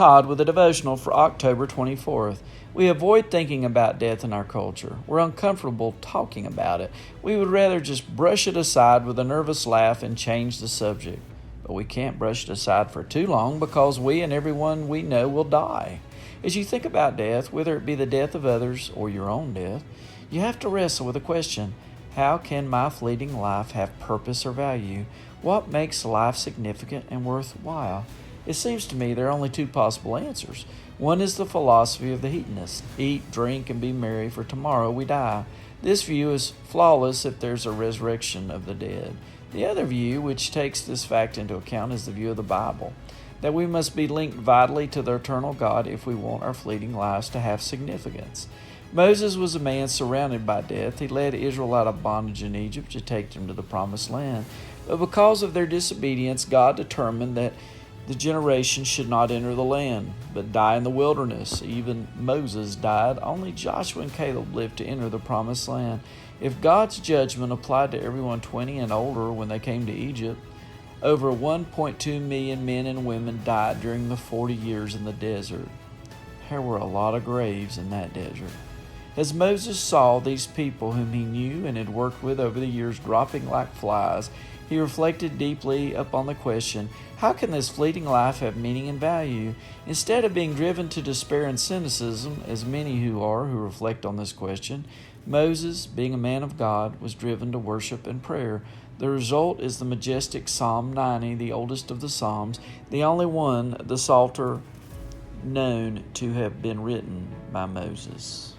Todd with a devotional for October 24th. We avoid thinking about death in our culture. We're uncomfortable talking about it. We would rather just brush it aside with a nervous laugh and change the subject. But we can't brush it aside for too long because we and everyone we know will die. As you think about death, whether it be the death of others or your own death, you have to wrestle with the question, how can my fleeting life have purpose or value? What makes life significant and worthwhile? It seems to me there are only two possible answers. One is the philosophy of the hedonist: eat, drink, and be merry, for tomorrow we die. This view is flawless if there's a resurrection of the dead. The other view, which takes this fact into account, is the view of the Bible, that we must be linked vitally to the eternal God if we want our fleeting lives to have significance. Moses was a man surrounded by death. He led Israel out of bondage in Egypt to take them to the promised land. But because of their disobedience, God determined that the generation should not enter the land, but die in the wilderness. Even Moses died. Only Joshua and Caleb lived to enter the promised land. If God's judgment applied to everyone 20 and older when they came to Egypt, over 1.2 million men and women died during the 40 years in the desert. There were a lot of graves in that desert. As Moses saw these people whom he knew and had worked with over the years dropping like flies, he reflected deeply upon the question, how can this fleeting life have meaning and value? Instead of being driven to despair and cynicism, as many who reflect on this question, Moses, being a man of God, was driven to worship and prayer. The result is the majestic Psalm 90, the oldest of the Psalms, the only one, the Psalter, known to have been written by Moses.